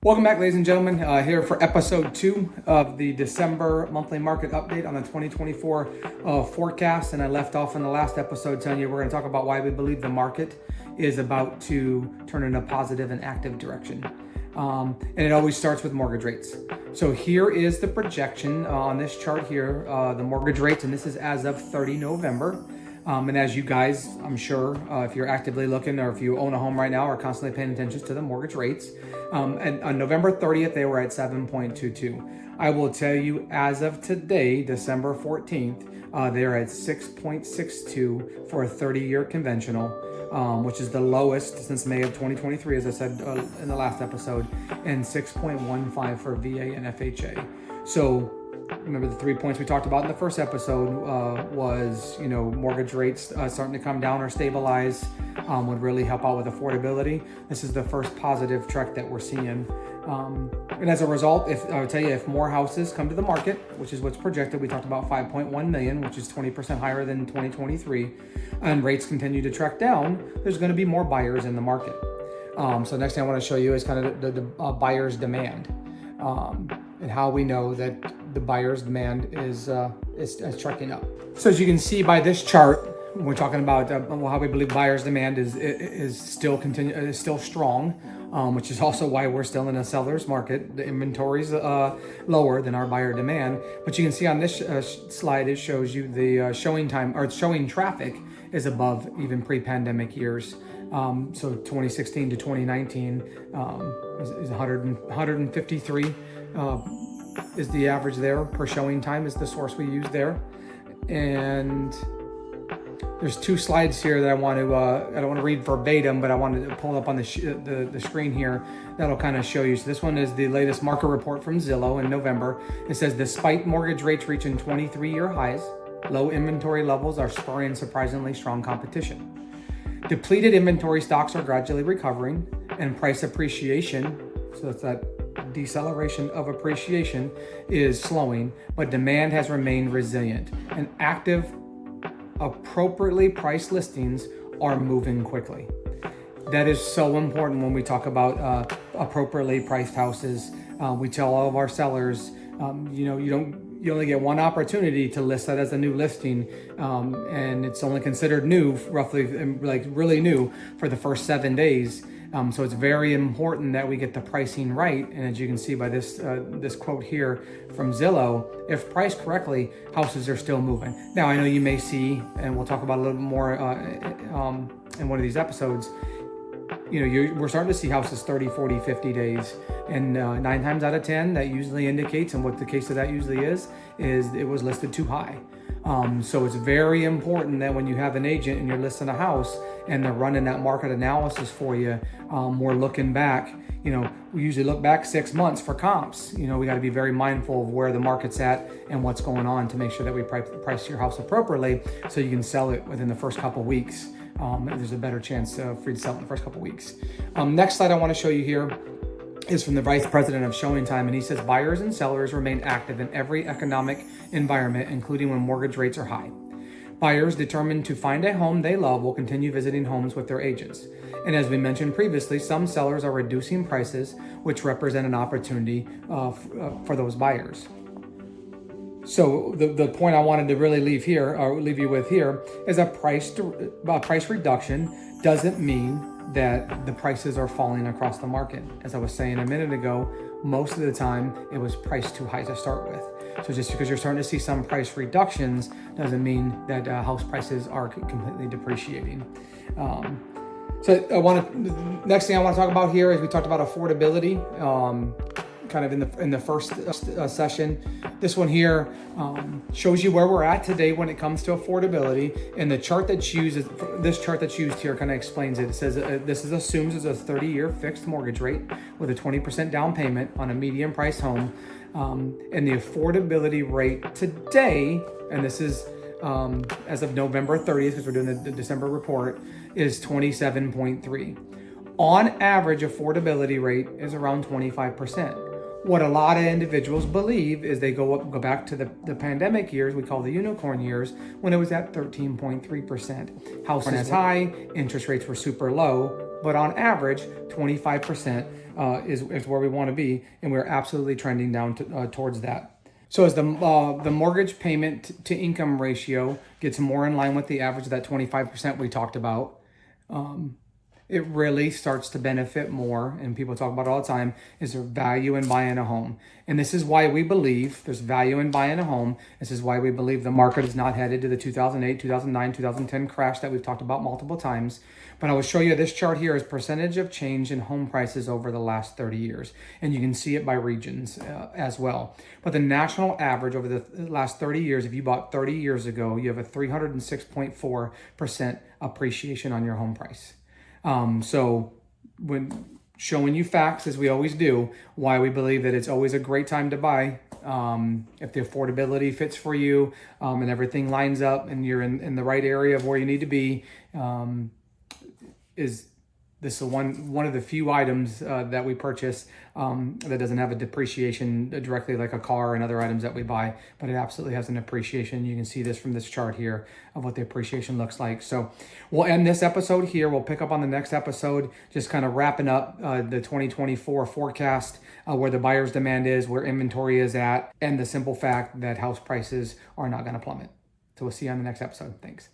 Welcome back, ladies and gentlemen, here for episode 2 of the December monthly market update on the 2024 forecast. And I left off in the last episode telling you we're going to talk about why we believe the market is about to turn in a positive and active direction. And it always starts with mortgage rates. So here is the projection on this chart here, the mortgage rates, and this is as of 30 November. And as you guys, I'm sure, if you're actively looking or if you own a home right now, are constantly paying attention to the mortgage rates. And on November 30th, they were at 7.22. I will tell you, as of today, December 14th, they're at 6.62 for a 30-year conventional, which is the lowest since May of 2023, as I said in the last episode, and 6.15 for VA and FHA. So remember the 3 points we talked about in the first episode was, mortgage rates starting to come down or stabilize would really help out with affordability. This is the first positive trek that we're seeing. And as a result, if more houses come to the market, which is what's projected, we talked about 5.1 million, which is 20% higher than 2023, and rates continue to trek down, there's going to be more buyers in the market. So next thing I want to show you is kind of the buyer's demand, and how we know that the buyer's demand is trekking up. So as you can see by this chart, we're talking about how we believe buyer's demand is still strong, which is also why we're still in a seller's market. The inventory's lower than our buyer demand, but you can see on this slide it shows you the showing time or showing traffic is above even pre-pandemic years. So 2016 to 2019 is 153 is the average there per showing time is the source we use there. And there's two slides here that I don't want to read verbatim, but I wanted to pull up on the screen here. That'll kind of show you. So this one is the latest market report from Zillow in November. It says, despite mortgage rates reaching 23-year highs, low inventory levels are spurring surprisingly strong competition. Depleted inventory stocks are gradually recovering, and price appreciation, so that's that deceleration of appreciation, is slowing, but demand has remained resilient, and active, appropriately priced listings are moving quickly. That is so important when we talk about appropriately priced houses. We tell all of our sellers, you only get one opportunity to list that as a new listing, and it's only considered new, roughly, like really new, for the first 7 days. So it's very important that we get the pricing right. And as you can see by this quote here from Zillow, if priced correctly, houses are still moving. Now, I know you may see, and we'll talk about a little bit more in one of these episodes, we're starting to see houses 30, 40, 50 days. And 9 times out of 10, that usually indicates, and what the case of that usually is it was listed too high. So it's very important that when you have an agent and you're listing a house and they're running that market analysis for you, we're looking back. We usually look back 6 months for comps. We got to be very mindful of where the market's at and what's going on to make sure that we price your house appropriately so you can sell it within the first couple weeks. There's a better chance for you to sell it in the first couple weeks. Next slide I want to show you here is from the vice president of Showing Time, and he says buyers and sellers remain active in every economic environment, including when mortgage rates are high. Buyers determined to find a home they love will continue visiting homes with their agents. And as we mentioned previously, some sellers are reducing prices, which represent an opportunity for those buyers. So the point I wanted to really leave you with here is a price reduction doesn't mean that the prices are falling across the market. As I was saying a minute ago, most of the time it was priced too high to start with. So just because you're starting to see some price reductions doesn't mean that house prices are completely depreciating. Next thing I want to talk about here is we talked about affordability. Kind of in the first session. This one here shows you where we're at today when it comes to affordability, and the chart that's used here kind of explains it. It says this assumes it's a 30-year fixed mortgage rate with a 20% down payment on a medium price home, and the affordability rate today, and this is as of November 30th because we're doing the December report, is 27.3. On average, affordability rate is around 25%. What a lot of individuals believe is they go back to the pandemic years, we call the unicorn years, when it was at 13.3%. House is high, interest rates were super low, but on average, 25% is where we want to be, and we're absolutely trending down towards that. So as the mortgage payment to income ratio gets more in line with the average of that 25% we talked about, it really starts to benefit more, and people talk about it all the time, is there value in buying a home. And this is why we believe there's value in buying a home. This is why we believe the market is not headed to the 2008, 2009, 2010 crash that we've talked about multiple times. But I will show you this chart here is percentage of change in home prices over the last 30 years. And you can see it by regions as well. But the national average over the last 30 years, if you bought 30 years ago, you have a 306.4% appreciation on your home price. So when showing you facts, as we always do, why we believe that it's always a great time to buy, if the affordability fits for you, and everything lines up and you're in the right area of where you need to be, is this is one of the few items that we purchase that doesn't have a depreciation directly like a car and other items that we buy, but it absolutely has an appreciation. You can see this from this chart here of what the appreciation looks like. So we'll end this episode here. We'll pick up on the next episode, just kind of wrapping up the 2024 forecast, where the buyer's demand is, where inventory is at, and the simple fact that house prices are not going to plummet. So we'll see you on the next episode. Thanks.